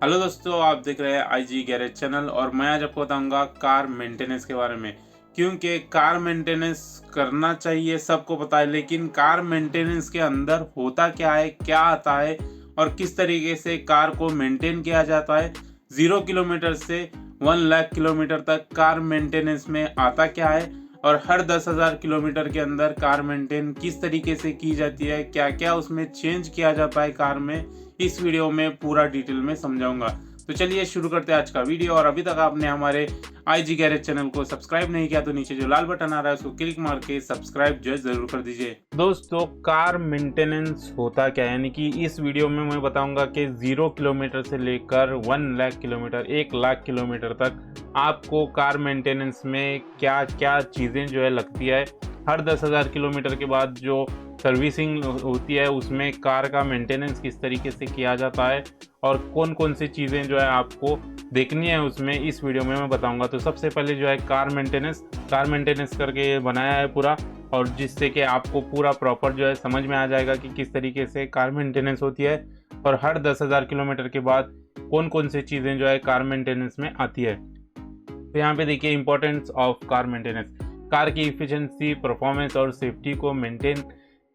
Hello दोस्तों, आप देख रहे हैं आईजी गैरेज चैनल और मैं आज आपको बताऊंगा कार मेंटेनेंस के बारे में। क्योंकि कार मेंटेनेंस करना चाहिए, सबको पता है, लेकिन कार मेंटेनेंस के अंदर होता क्या है, क्या आता है और किस तरीके से कार को मेंटेन किया जाता है। 0 किलोमीटर से 1 लाख किलोमीटर तक कार मेंटेनेंस में आता क्या है और हर 10,000 किलोमीटर के अंदर कार मेंटेन किस तरीके से की जाती है, क्या क्या उसमें चेंज किया जाता है कार में, इस वीडियो में पूरा डिटेल में समझाऊंगा। तो चलिए शुरू करते हैं आज का वीडियो। और अभी तक आपने हमारे आईजी गैरेज चैनल को सब्सक्राइब नहीं किया तो नीचे जो लाल बटन आ रहा है उसको क्लिक मार के सब्सक्राइब जो है जरूर कर दीजिए। दोस्तों, कार मेंटेनेंस होता क्या है, यानी कि इस वीडियो में मैं बताऊंगा कि 0 किलोमीटर से लेकर 1 लाख किलोमीटर, 1 लाख किलोमीटर तक आपको कार मेंटेनेंस में क्या क्या चीज़ें जो है लगती है। हर 10,000 किलोमीटर के बाद जो सर्विसिंग होती है उसमें कार का मेंटेनेंस किस तरीके से किया जाता है और कौन कौन सी चीज़ें जो है आपको देखनी है उसमें, इस वीडियो में मैं बताऊंगा। तो सबसे पहले जो है कार मेंटेनेंस करके बनाया है पूरा, और जिससे कि आपको पूरा प्रॉपर जो है समझ में आ जाएगा कि किस तरीके से कार मेंटेनेंस होती है और हर 10,000 किलोमीटर के बाद कौन कौन सी चीज़ें जो है कार मेंटेनेंस में आती है। तो यहाँ पे देखिए importance of car maintenance. Car की इफ़िशिएंसी, परफॉर्मेंस और सेफ्टी को मेंटेन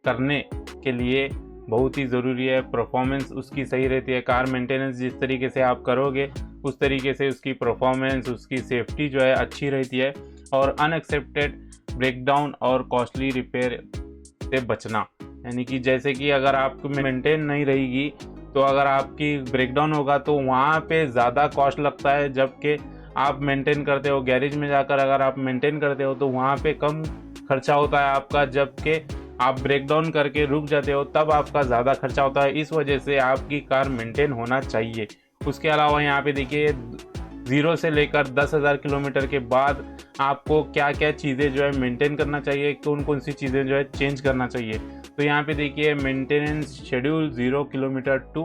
करने के लिए बहुत ही ज़रूरी है। परफॉर्मेंस उसकी सही रहती है। कार मेंटेनेंस जिस तरीके से आप करोगे उस तरीके से उसकी परफॉर्मेंस, उसकी सेफ्टी जो है अच्छी रहती है। और अनएक्सेप्टेड ब्रेकडाउन और कॉस्टली रिपेयर से बचना, यानी कि जैसे कि अगर आपको मेंटेन नहीं रहेगी तो अगर आपकी ब्रेकडाउन होगा तो वहाँ पे ज़्यादा कॉस्ट लगता है, जबकि आप मेंटेन करते हो गैरेज में जाकर, अगर आप मेंटेन करते हो तो वहाँ पे कम खर्चा होता है आपका, जबकि आप ब्रेकडाउन करके रुक जाते हो तब आपका ज़्यादा खर्चा होता है। इस वजह से आपकी कार मेंटेन होना चाहिए। उसके अलावा यहाँ पे देखिए 0 से लेकर 10,000 किलोमीटर के बाद आपको क्या क्या चीज़ें जो है मेंटेन करना चाहिए, कौन कौन सी चीज़ें जो है चेंज करना चाहिए। तो यहाँ पे देखिए maintenance schedule 0 kilometre to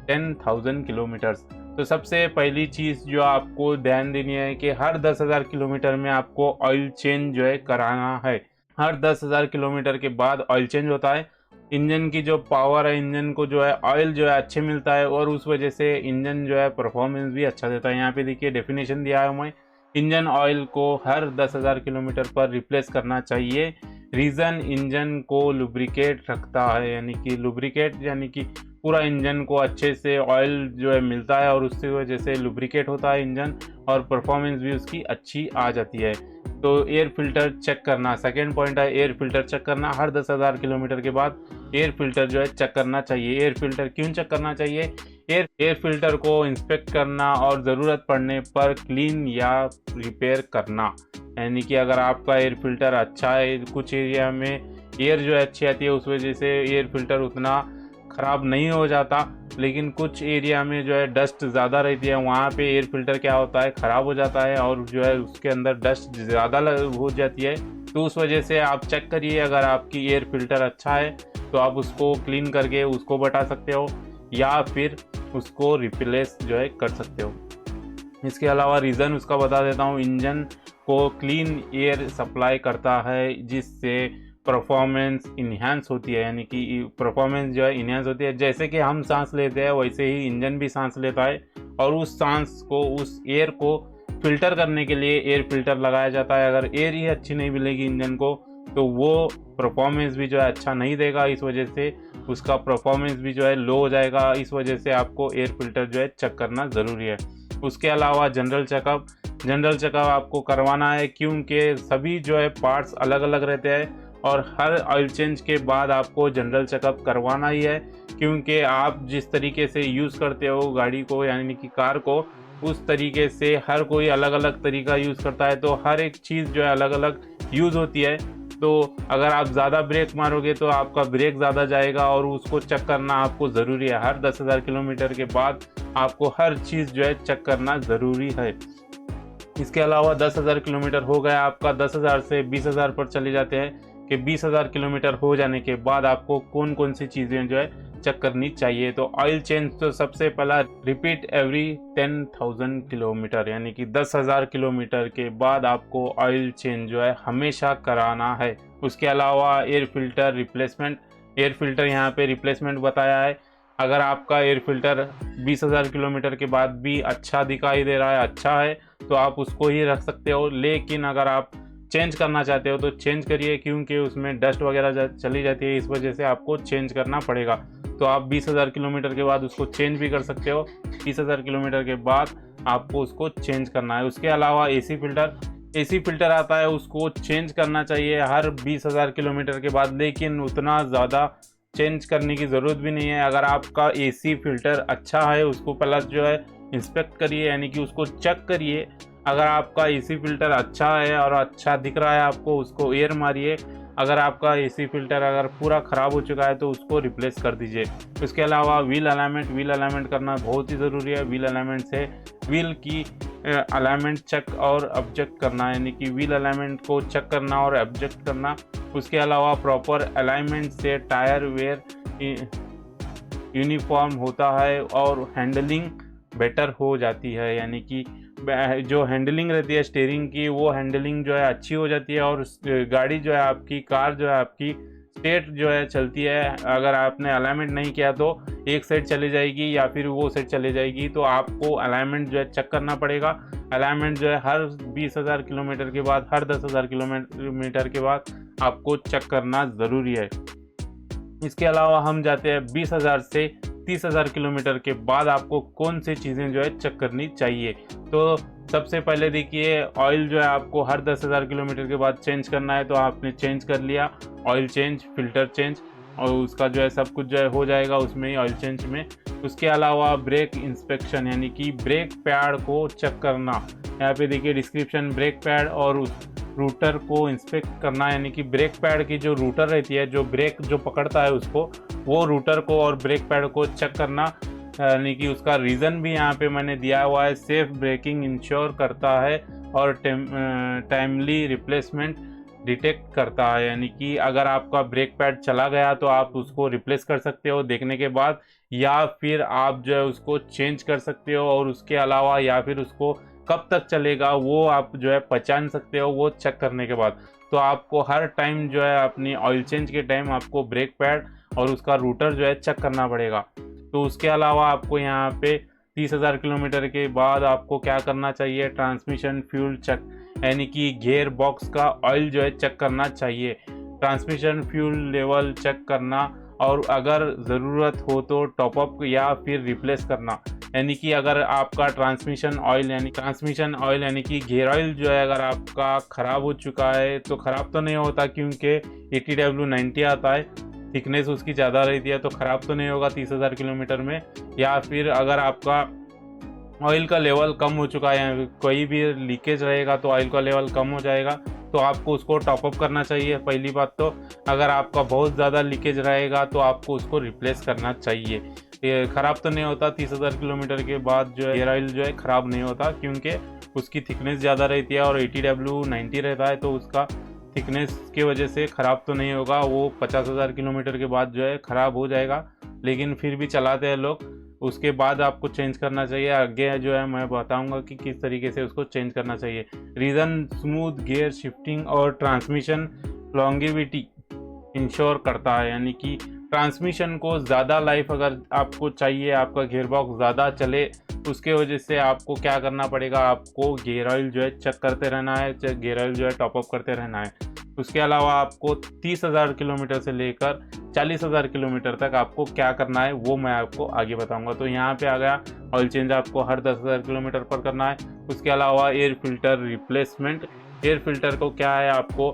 10,000 kilometres. तो सबसे पहली चीज़ जो आपको ध्यान देनी है कि हर 10,000 किलोमीटर में आपको ऑयल चेंज जो है कराना है। हर 10,000 किलोमीटर के बाद ऑयल चेंज होता है। इंजन की जो पावर है, इंजन को जो है ऑयल जो है अच्छे मिलता है और उस वजह से इंजन जो है परफॉर्मेंस भी अच्छा देता है। यहाँ पे देखिए डेफिनेशन दिया है हमें, इंजन ऑयल को हर 10,000 किलोमीटर पर रिप्लेस करना चाहिए। रीज़न, इंजन को लुब्रिकेट रखता है, यानी कि लुब्रिकेट यानी कि पूरा इंजन को अच्छे से ऑयल जो है मिलता है और उसकी वजह से लुब्रिकेट होता है इंजन और परफॉर्मेंस भी उसकी अच्छी आ जाती है। तो एयर फिल्टर चेक करना, सेकेंड पॉइंट है एयर फिल्टर चेक करना। हर 10,000 किलोमीटर के बाद एयर फिल्टर जो है चेक करना चाहिए। एयर फिल्टर क्यों चेक करना चाहिए? एयर फिल्टर को इंस्पेक्ट करना और ज़रूरत पड़ने पर क्लीन या रिपेयर करना, यानी कि अगर आपका एयर फिल्टर अच्छा है, कुछ एरिया में एयर जो है अच्छी आती है उस वजह से एयर फिल्टर उतना ख़राब नहीं हो जाता, लेकिन कुछ एरिया में जो है डस्ट ज़्यादा रहती है, वहाँ पे एयर फिल्टर क्या होता है ख़राब हो जाता है और जो है उसके अंदर डस्ट ज़्यादा हो जाती है। तो उस वजह से आप चेक करिए, अगर आपकी एयर फिल्टर अच्छा है तो आप उसको क्लीन करके उसको बता सकते हो या फिर उसको रिप्लेस जो है कर सकते हो। इसके अलावा रीज़न उसका बता देता हूँ। इंजन को क्लीन एयर सप्लाई करता है जिससे परफॉर्मेंस इन्हांस होती है, यानी कि परफॉर्मेंस जो है इन्हांस होती है। जैसे कि हम सांस लेते हैं वैसे ही इंजन भी सांस लेता है और उस सांस को, उस एयर को फिल्टर करने के लिए एयर फिल्टर लगाया जाता है। अगर एयर ही अच्छी नहीं मिलेगी इंजन को तो वो परफॉर्मेंस भी जो है अच्छा नहीं देगा, इस वजह से उसका परफॉर्मेंस भी जो है लो हो जाएगा। इस वजह से आपको एयर फिल्टर जो है चेक करना ज़रूरी है। उसके अलावा जनरल चेकअप आपको करवाना है, क्योंकि सभी जो है पार्ट्स अलग अलग रहते हैं और हर ऑयल चेंज के बाद आपको जनरल चेकअप करवाना ही है। क्योंकि आप जिस तरीके से यूज़ करते हो गाड़ी को, यानी कि कार को, उस तरीके से हर कोई अलग अलग तरीका यूज़ करता है, तो हर एक चीज़ जो है अलग अलग यूज़ होती है। तो अगर आप ज़्यादा ब्रेक मारोगे तो आपका ब्रेक ज़्यादा जाएगा और उसको चेक करना आपको ज़रूरी है। हर 10,000 किलोमीटर के बाद आपको हर चीज़ जो है चेक करना ज़रूरी है। इसके अलावा 10,000 किलोमीटर हो गया आपका, 10,000 से 20,000 पर चले जाते हैं कि 20,000 किलोमीटर हो जाने के बाद आपको कौन कौन सी चीज़ें जो है चेक करनी चाहिए। तो ऑयल चेंज तो सबसे पहला, रिपीट एवरी 10,000 किलोमीटर, यानी कि 10,000 किलोमीटर के बाद आपको ऑयल चेंज जो है हमेशा कराना है। उसके अलावा air filter replacement, air filter यहाँ पे रिप्लेसमेंट बताया है। अगर आपका एयर फिल्टर 20,000 किलोमीटर के बाद भी अच्छा दिखाई दे रहा है, अच्छा है, तो आप उसको ही रख सकते हो। लेकिन अगर आप चेंज करना चाहते हो तो चेंज करिए, क्योंकि उसमें डस्ट वगैरह चली जाती है, इस वजह से आपको चेंज करना पड़ेगा। तो आप 20,000 किलोमीटर के बाद उसको चेंज भी कर सकते हो। 20,000 किलोमीटर के बाद आपको उसको चेंज करना है। उसके अलावा एसी फिल्टर आता है, उसको चेंज करना चाहिए हर 20,000 किलोमीटर के बाद, लेकिन उतना ज़्यादा चेंज करने की ज़रूरत भी नहीं है। अगर आपका एसी फिल्टर अच्छा है, उसको प्लस जो है इंस्पेक्ट करिए, यानी कि उसको चेक करिए। अगर आपका एसी फिल्टर अच्छा है और अच्छा दिख रहा है आपको, उसको एयर मारिए। अगर आपका एसी फिल्टर अगर पूरा ख़राब हो चुका है तो उसको रिप्लेस कर दीजिए। इसके अलावा व्हील अलाइनमेंट करना बहुत ही ज़रूरी है। व्हील अलाइनमेंट से व्हील की अलाइनमेंट चेक और ऑब्जेक्ट करना, यानी कि व्हील अलाइनमेंट को चेक करना और ऑब्जेक्ट करना। उसके अलावा प्रॉपर अलाइनमेंट से टायर वेयर यूनिफॉर्म होता है और हैंडलिंग बेटर हो जाती है, यानी कि जो हैंडलिंग रहती है स्टीयरिंग की, वो हैंडलिंग जो है अच्छी हो जाती है और गाड़ी जो है आपकी, कार जो है आपकी स्ट्रेट जो है चलती है। अगर आपने अलाइनमेंट नहीं किया तो एक साइड चली जाएगी या फिर वो साइड चली जाएगी, तो आपको अलाइनमेंट जो है चेक करना पड़ेगा। अलाइनमेंट जो है हर 20,000 किलोमीटर के बाद, हर 10,000 किलोमीटर के बाद आपको चेक करना ज़रूरी है। इसके अलावा हम जाते हैं 20,000 से 30,000 किलोमीटर के बाद आपको कौन सी चीज़ें जो है चेक करनी चाहिए। तो सबसे पहले देखिए, ऑयल जो है आपको हर 10,000 किलोमीटर के बाद चेंज करना है, तो आपने चेंज कर लिया। ऑयल चेंज, फिल्टर चेंज और उसका जो है सब कुछ जो है हो जाएगा उसमें ही, ऑयल चेंज में। उसके अलावा ब्रेक इंस्पेक्शन, यानी कि ब्रेक पैड को चेक करना। यहाँ पे देखिए डिस्क्रिप्शन, ब्रेक पैड और उस रूटर को इंस्पेक्ट करना, यानी कि ब्रेक पैड की जो रूटर रहती है, जो ब्रेक जो पकड़ता है उसको, वो रूटर को और ब्रेक पैड को चेक करना। यानी कि उसका रीज़न भी यहाँ पे मैंने दिया हुआ है, सेफ ब्रेकिंग इंश्योर करता है और टाइमली रिप्लेसमेंट डिटेक्ट करता है। यानी कि अगर आपका ब्रेक पैड चला गया तो आप उसको रिप्लेस कर सकते हो देखने के बाद, या फिर आप जो है उसको चेंज कर सकते हो। और उसके अलावा या फिर उसको कब तक चलेगा वो आप जो है पहचान सकते हो, वो चेक करने के बाद। तो आपको हर टाइम जो है अपनी ऑयल चेंज के टाइम आपको ब्रेक पैड और उसका रूटर जो है चेक करना पड़ेगा। तो उसके अलावा आपको यहाँ पे 30,000 किलोमीटर के बाद आपको क्या करना चाहिए, ट्रांसमिशन फ्यूल चेक, यानी कि गियर बॉक्स का ऑयल जो है चेक करना चाहिए। ट्रांसमिशन फ्यूल लेवल चेक करना, और अगर ज़रूरत हो तो टॉपअप या फिर रिप्लेस करना। यानी कि अगर आपका ट्रांसमिशन ऑयल यानी कि गियर ऑयल जो है अगर आपका ख़राब हो चुका है, तो ख़राब तो नहीं होता क्योंकि ATW90 आता है, थिकनेस उसकी ज़्यादा रहती है, तो ख़राब तो नहीं होगा 30,000 किलोमीटर में। या फिर अगर आपका ऑयल का लेवल कम हो चुका है, कोई भी लीकेज रहेगा तो ऑयल का लेवल कम हो जाएगा, तो आपको उसको टॉपअप करना चाहिए। पहली बात तो अगर आपका बहुत ज़्यादा लीकेज रहेगा तो आपको उसको रिप्लेस करना चाहिए। ये ख़राब तो नहीं होता, 30,000 किलोमीटर के बाद जो है गियर ऑयल जो है ख़राब नहीं होता, क्योंकि उसकी थिकनेस ज़्यादा रहती है और ATW90 रहता है, तो उसका थिकनेस की वजह से ख़राब तो नहीं होगा। वो 50,000 किलोमीटर के बाद जो है ख़राब हो जाएगा, लेकिन फिर भी चलाते हैं लोग। उसके बाद आपको चेंज करना चाहिए। आगे जो है मैं बताऊंगा कि किस तरीके से उसको चेंज करना चाहिए। रीज़न स्मूथ गियर शिफ्टिंग और ट्रांसमिशन लॉन्गेविटी इंश्योर करता है, यानी कि ट्रांसमिशन को ज़्यादा लाइफ अगर आपको चाहिए, आपका गियर बॉक्स ज़्यादा चले, उसके वजह से आपको क्या करना पड़ेगा, आपको गियर ऑयल जो है चेक करते रहना है, गियर ऑयल जो है टॉपअप करते रहना है। उसके अलावा आपको 30,000 किलोमीटर से लेकर 40,000 किलोमीटर तक आपको क्या करना है वो मैं आपको आगे बताऊंगा। तो यहाँ पे आ गया, ऑयल चेंज आपको हर 10,000 किलोमीटर पर करना है। उसके अलावा air filter replacement, air filter को क्या है, आपको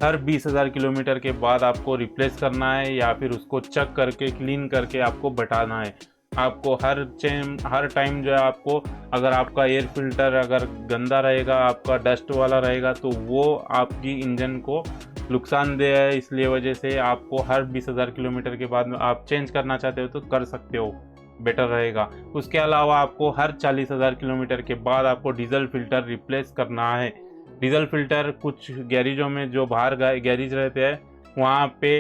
हर 20,000 किलोमीटर के बाद आपको रिप्लेस करना है, या फिर उसको चेक करके क्लीन करके आपको बैठाना है। आपको हर टाइम जो है आपको, अगर आपका एयर फिल्टर अगर गंदा रहेगा, आपका डस्ट वाला रहेगा, तो वो आपकी इंजन को नुकसानदेह है। इसलिए वजह से आपको हर 20,000 किलोमीटर के बाद आप चेंज करना चाहते हो तो कर सकते हो, बेटर रहेगा। उसके अलावा आपको हर 40,000 किलोमीटर के बाद आपको डीजल फिल्टर रिप्लेस करना है। डीजल फिल्टर कुछ गैरेजों में, जो बाहर गैरेज रहते हैं, वहाँ पे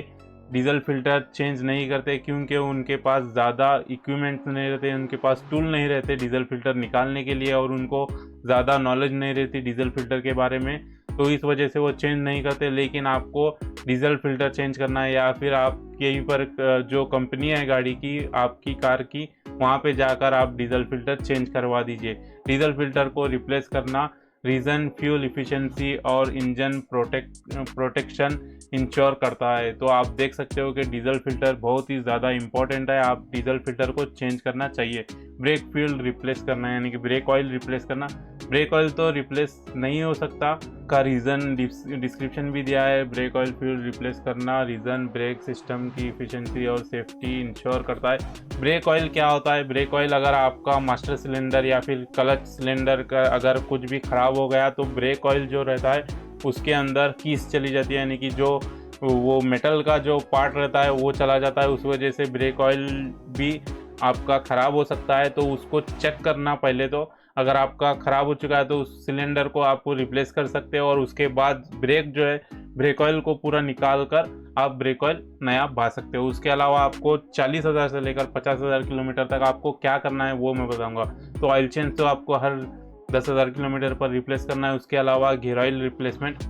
डीजल फिल्टर चेंज नहीं करते, क्योंकि उनके पास ज़्यादा इक्विपमेंट्स नहीं रहते, उनके पास टूल नहीं रहते डीजल फिल्टर निकालने के लिए, और उनको ज़्यादा नॉलेज नहीं रहती डीजल फिल्टर के बारे में। तो इस वजह से वो चेंज नहीं करते। लेकिन आपको डीजल फिल्टर चेंज करना है या फिर आप कहीं पर जो कंपनी है गाड़ी की, आपकी कार की, वहाँ पे जाकर आप डीजल फिल्टर चेंज करवा दीजिए। डीजल फिल्टर को रिप्लेस करना रीज़न फ्यूल इफ़िशियंसी और इंजन प्रोटेक्शन इंश्योर करता है। तो आप देख सकते हो कि डीजल फिल्टर बहुत ही ज़्यादा इंपॉर्टेंट है, आप डीजल फिल्टर को चेंज करना चाहिए। ब्रेक फ्यूल रिप्लेस करना यानी कि ब्रेक ऑयल रिप्लेस करना। ब्रेक ऑयल तो रिप्लेस नहीं हो सकता, का रीज़न डिस्क्रिप्शन भी दिया है। ब्रेक ऑयल फ्यूल रिप्लेस करना रीज़न ब्रेक सिस्टम की इफ़िशियंसी और सेफ्टी इंश्योर करता है। ब्रेक ऑयल क्या होता है? ब्रेक ऑयल अगर आपका मास्टर सिलेंडर या फिर क्लच सिलेंडर का अगर कुछ भी ख़राब हो गया तो ब्रेक ऑयल जो रहता है उसके अंदर कीस चली जाती है, यानी कि जो वो मेटल का जो पार्ट रहता है वो चला जाता है। उस वजह से ब्रेक ऑयल भी आपका ख़राब हो सकता है, तो उसको चेक करना पहले। तो अगर आपका ख़राब हो चुका है तो उस सिलेंडर को आपको रिप्लेस कर सकते हो और उसके बाद ब्रेक जो है ब्रेक ऑयल को पूरा निकाल कर आप ब्रेक ऑयल नया भा सकते हो। उसके अलावा आपको 40,000 से लेकर 50,000 किलोमीटर तक आपको क्या करना है वो मैं बताऊंगा। तो ऑयल चेंज तो आपको हर 10,000 किलोमीटर पर रिप्लेस करना है। उसके अलावा गियर ऑयल रिप्लेसमेंट,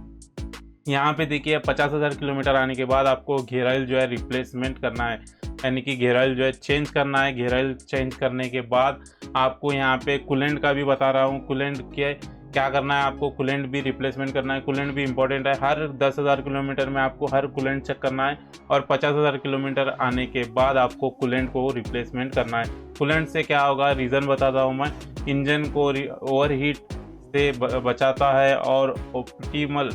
यहाँ पे देखिए 50,000 किलोमीटर आने के बाद आपको गियर ऑयल जो है रिप्लेसमेंट करना है, यानी कि गियर ऑयल जो है चेंज करना है। गियर ऑयल चेंज करने के बाद आपको यहाँ पे कूलेंट का भी बता रहा हूँ, कूलेंट के क्या करना है, आपको कूलेंट भी रिप्लेसमेंट करना है। कूलेंट भी इंपॉर्टेंट है, हर 10,000 किलोमीटर में आपको हर कूलेंट चेक करना है और 50,000 किलोमीटर आने के बाद आपको कूलेंट को रिप्लेसमेंट करना है। कूलेंट से क्या होगा, रीज़न बताता हूँ मैं। इंजन को ओवरहीट से बचाता है और ऑप्टिमल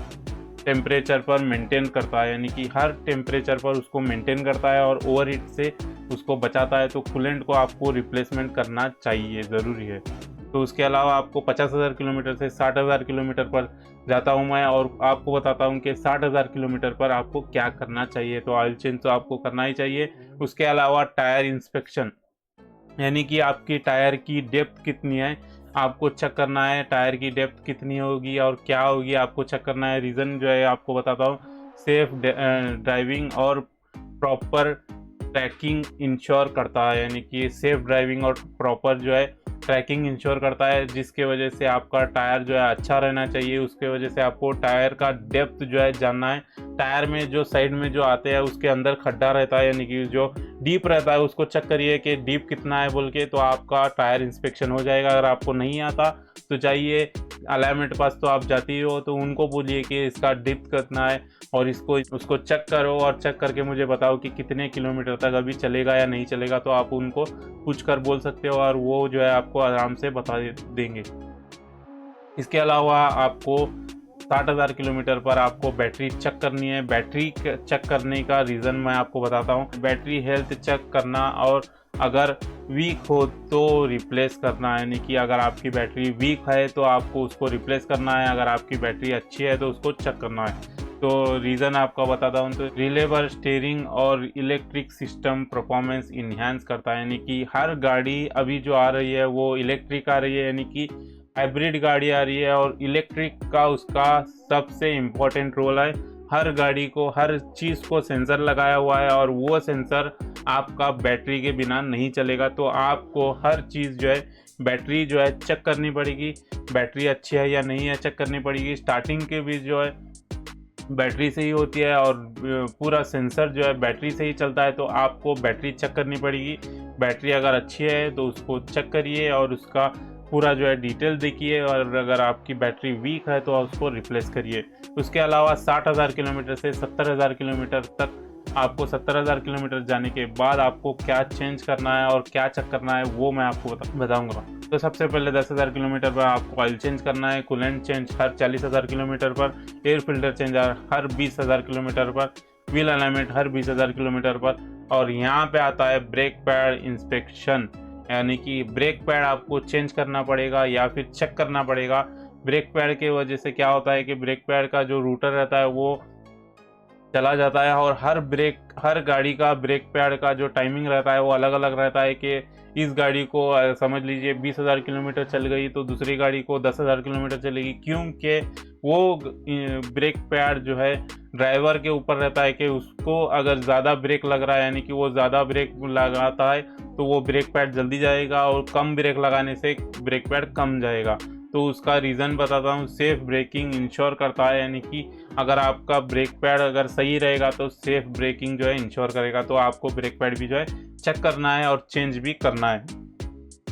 टेम्परेचर पर मेंटेन करता है, यानी कि हर टेम्परेचर पर उसको मेंटेन करता है और ओवरहीट से उसको बचाता है। तो कूलेंट को आपको रिप्लेसमेंट करना चाहिए, ज़रूरी है। तो उसके अलावा आपको 50,000 किलोमीटर से 60,000 किलोमीटर पर जाता हूँ मैं और आपको बताता हूँ कि 60,000 किलोमीटर पर आपको क्या करना चाहिए। तो ऑयल चेंज तो आपको करना ही चाहिए। उसके अलावा टायर इंस्पेक्शन, यानी कि आपकी टायर की डेप्थ कितनी है आपको चेक करना है। टायर की डेप्थ कितनी होगी और क्या होगी आपको चेक करना है। रीज़न जो है आपको बताता हूँ, सेफ ड्राइविंग और प्रॉपर ट्रैकिंग इंश्योर करता है, यानी कि सेफ ड्राइविंग और प्रॉपर जो है ट्रैकिंग इंश्योर करता है, जिसके वजह से आपका टायर जो है अच्छा रहना चाहिए। उसके वजह से आपको टायर का डेप्थ जो है जानना है। टायर में जो साइड में जो आते हैं उसके अंदर खड्डा रहता है, यानी कि जो डीप रहता है उसको चेक करिए कि डीप कितना है बोल के, तो आपका टायर इंस्पेक्शन हो जाएगा। अगर आपको नहीं आता तो जाइए अलाइनमेंट पास, तो आप जाती हो तो उनको बोलिए कि इसका डेप्थ कितना है और उसको चेक करो और चेक करके मुझे बताओ कि कितने किलोमीटर तक अभी चलेगा या नहीं चलेगा। तो आप उनको पूछ कर बोल सकते हो और वो जो है आपको आराम से बता देंगे। इसके अलावा आपको 60,000 किलोमीटर पर आपको बैटरी चेक करनी है। बैटरी चेक करने का रीज़न मैं आपको बताता हूँ। बैटरी हेल्थ चेक करना और अगर वीक हो तो रिप्लेस करना, यानी कि अगर आपकी बैटरी वीक है तो आपको उसको रिप्लेस करना है, अगर आपकी बैटरी अच्छी है तो उसको चेक करना है। तो रीज़न आपका बताता हूँ, तो रिलेबल स्टीयरिंग और इलेक्ट्रिक सिस्टम परफॉर्मेंस इन्हांस करता है, यानी कि हर गाड़ी अभी जो आ रही है वो इलेक्ट्रिक आ रही है, यानी कि हाइब्रिड गाड़ी आ रही है और इलेक्ट्रिक का उसका सबसे इम्पोर्टेंट रोल है। हर गाड़ी को हर चीज़ को सेंसर लगाया हुआ है और वो सेंसर आपका बैटरी के बिना नहीं चलेगा। तो आपको हर चीज़ जो है बैटरी जो है चेक करनी पड़ेगी, बैटरी अच्छी है या नहीं है चेक करनी पड़ेगी। स्टार्टिंग के भी जो है बैटरी से ही होती है और पूरा सेंसर जो है बैटरी से ही चलता है। तो आपको बैटरी चेक करनी पड़ेगी। बैटरी अगर अच्छी है तो उसको चेक करिए और उसका पूरा जो है डिटेल देखिए, और अगर आपकी बैटरी वीक है तो उसको रिप्लेस करिए। उसके अलावा 60,000 किलोमीटर से 70,000 किलोमीटर तक आपको 70,000 किलोमीटर जाने के बाद आपको क्या चेंज करना है और क्या चेक करना है वो मैं आपको बताऊंगा। तो सबसे पहले 10,000 किलोमीटर पर आपको ऑयल चेंज करना है, कूलेंट चेंज हर 40,000 किलोमीटर पर, एयर फिल्टर चेंज हर 20,000 किलोमीटर पर, व्हील अलाइनमेंट हर 20,000 किलोमीटर पर। और यहाँ पे आता है ब्रेक पैड इंस्पेक्शन, यानी कि ब्रेक पैड आपको चेंज करना पड़ेगा या फिर चेक करना पड़ेगा। ब्रेक पैड के वजह से क्या होता है कि ब्रेक पैड का जो रूटर रहता है वो चला जाता है और हर गाड़ी का ब्रेक पैड का जो टाइमिंग रहता है वो अलग अलग रहता है कि इस गाड़ी को समझ लीजिए 20,000 किलोमीटर चल गई तो दूसरी गाड़ी को 10,000 किलोमीटर चलेगी, क्योंकि वो ब्रेक पैड जो है ड्राइवर के ऊपर रहता है कि उसको अगर ज़्यादा ब्रेक लग रहा है, यानी कि वो ज़्यादा ब्रेक लगाता है तो वो ब्रेक पैड जल्दी जाएगा और कम ब्रेक लगाने से ब्रेक पैड कम जाएगा। तो उसका रीज़न बताता हूँ। सेफ़ ब्रेकिंग इंश्योर करता है, यानी कि अगर आपका ब्रेक पैड अगर सही रहेगा तो सेफ़ ब्रेकिंग जो है इंश्योर करेगा। तो आपको ब्रेक पैड भी जो है चेक करना है और चेंज भी करना है,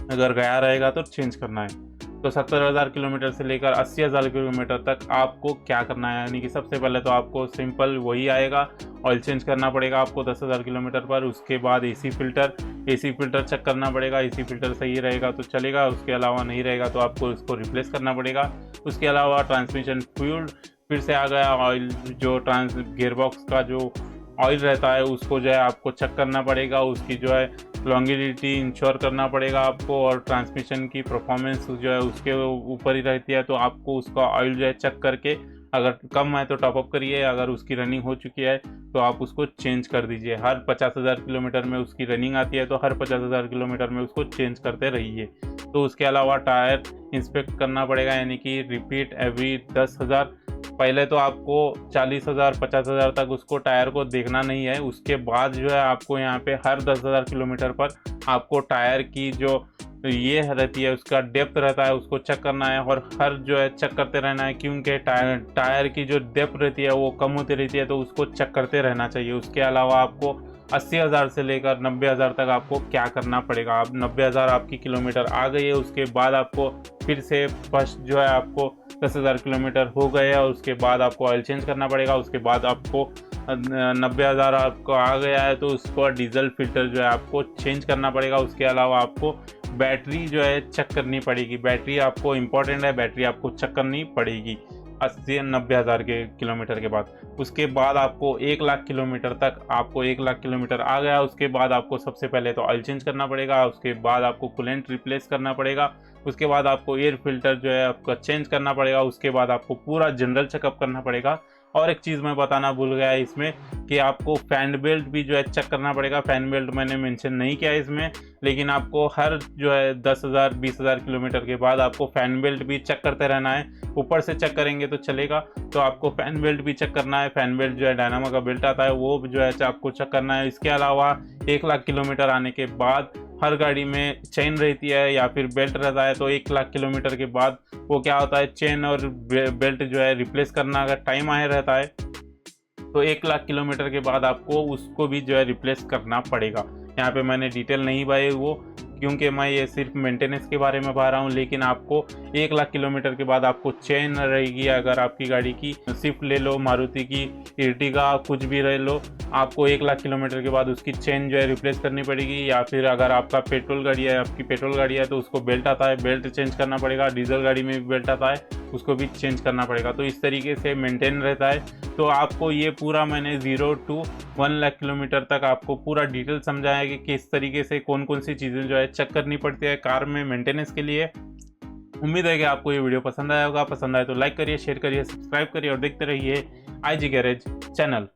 अगर गया रहेगा तो चेंज करना है। तो 70,000 किलोमीटर से लेकर 80,000 किलोमीटर तक आपको क्या करना है, यानी कि सबसे पहले तो आपको सिंपल वही आएगा, ऑयल चेंज करना पड़ेगा आपको 10,000 किलोमीटर पर। उसके बाद एसी फ़िल्टर चेक करना पड़ेगा। एसी फ़िल्टर सही रहेगा तो चलेगा, उसके अलावा नहीं रहेगा तो आपको इसको रिप्लेस करना पड़ेगा। उसके अलावा ट्रांसमिशन फ्लूइड फिर से आ गया, ऑयल जो गियरबॉक्स का जो ऑयल रहता है उसको जो है आपको चेक करना पड़ेगा, उसकी जो है लॉन्गिविटी इंश्योर करना पड़ेगा आपको, और ट्रांसमिशन की परफॉर्मेंस जो है उसके ऊपर ही रहती है। तो आपको उसका ऑयल जो है चेक करके, अगर कम है तो टॉपअप करिए, अगर उसकी रनिंग हो चुकी है तो आप उसको चेंज कर दीजिए। हर 50,000 किलोमीटर में उसकी रनिंग आती है तो हर 50,000 किलोमीटर में उसको चेंज करते रहिए। तो उसके अलावा टायर इंस्पेक्ट करना पड़ेगा, यानी कि रिपीट एवरी 10,000। पहले तो आपको 40,000 50,000 तक उसको टायर को देखना नहीं है, उसके बाद जो है आपको यहाँ पे हर 10,000 किलोमीटर पर आपको टायर की जो ये रहती है उसका डेप्थ रहता है उसको चेक करना है, और हर जो है चेक करते रहना है, क्योंकि टायर की जो डेप्थ रहती है वो कम होती रहती है, तो उसको चेक करते रहना चाहिए। उसके अलावा आपको 80,000 से लेकर 90,000 तक आपको क्या करना पड़ेगा। अब 90,000 आपकी किलोमीटर आ गई है, उसके बाद आपको फिर से फर्स्ट जो है आपको 10,000 किलोमीटर हो गए और उसके बाद आपको ऑयल चेंज करना पड़ेगा। उसके बाद आपको 90,000 आपको आ गया है तो उसको डीजल फिल्टर जो है आपको चेंज करना पड़ेगा। उसके अलावा आपको बैटरी जो है चेक करनी पड़ेगी, बैटरी आपको इम्पोर्टेंट है, बैटरी आपको चेक करनी पड़ेगी 80-90,000 के किलोमीटर के बाद। उसके बाद आपको 1,00,000 किलोमीटर तक, आपको 1,00,000 किलोमीटर आ गया, उसके बाद आपको सबसे पहले तो ऑयल चेंज करना पड़ेगा, उसके बाद आपको कूलेंट रिप्लेस करना पड़ेगा, उसके बाद आपको एयर फिल्टर जो है आपका चेंज करना पड़ेगा, उसके बाद आपको पूरा जनरल चेकअप करना पड़ेगा। और एक चीज़ मैं बताना भूल गया इसमें कि आपको फैन बेल्ट भी जो है चेक करना पड़ेगा। फैन बेल्ट मैंने मेंशन नहीं किया इसमें, लेकिन आपको हर जो है 10,000 20,000 किलोमीटर के बाद आपको फैन बेल्ट भी चेक करते रहना है। ऊपर से चेक करेंगे तो चलेगा, तो आपको फैन बेल्ट भी चेक करना है। फैन बेल्ट जो है डायनामो का बेल्ट आता है वो जो है आपको चेक करना है। इसके अलावा 1,00,000 किलोमीटर आने के बाद हर गाड़ी में चेन रहती है या फिर बेल्ट रहता है, तो 1,00,000 किलोमीटर के बाद वो क्या होता है, चेन और बेल्ट जो है रिप्लेस करना अगर टाइम आया रहता है तो 1,00,000 किलोमीटर के बाद आपको उसको भी जो है रिप्लेस करना पड़ेगा। यहाँ पे मैंने डिटेल नहीं भाई वो, क्योंकि मैं ये सिर्फ मेंटेनेंस के बारे में बता रहा हूँ, लेकिन आपको 1,00,000 किलोमीटर के बाद आपको चेन रहेगी। अगर आपकी गाड़ी की स्विफ्ट ले लो, मारुति की इर्टिगा कुछ भी रह लो, आपको 1,00,000 किलोमीटर के बाद उसकी चेन जो है रिप्लेस करनी पड़ेगी। या फिर अगर आपका पेट्रोल गाड़ी है, आपकी पेट्रोल गाड़ी है तो उसको बेल्ट आता है, बेल्ट चेंज करना पड़ेगा। डीजल गाड़ी में भी बेल्ट आता है, उसको भी चेंज करना पड़ेगा। तो इस तरीके से मेंटेन रहता है। तो आपको ये पूरा मैंने 0 to 1,00,000 किलोमीटर तक आपको पूरा डिटेल समझाया है कि किस तरीके से कौन कौन सी चीज़ें जो है चेक करनी पड़ती है कार में मेंटेनेंस के लिए। उम्मीद है कि आपको ये वीडियो पसंद आया होगा। पसंद आए तो लाइक करिए, शेयर करिए, सब्सक्राइब करिए और देखते रहिए IG गैरेज चैनल।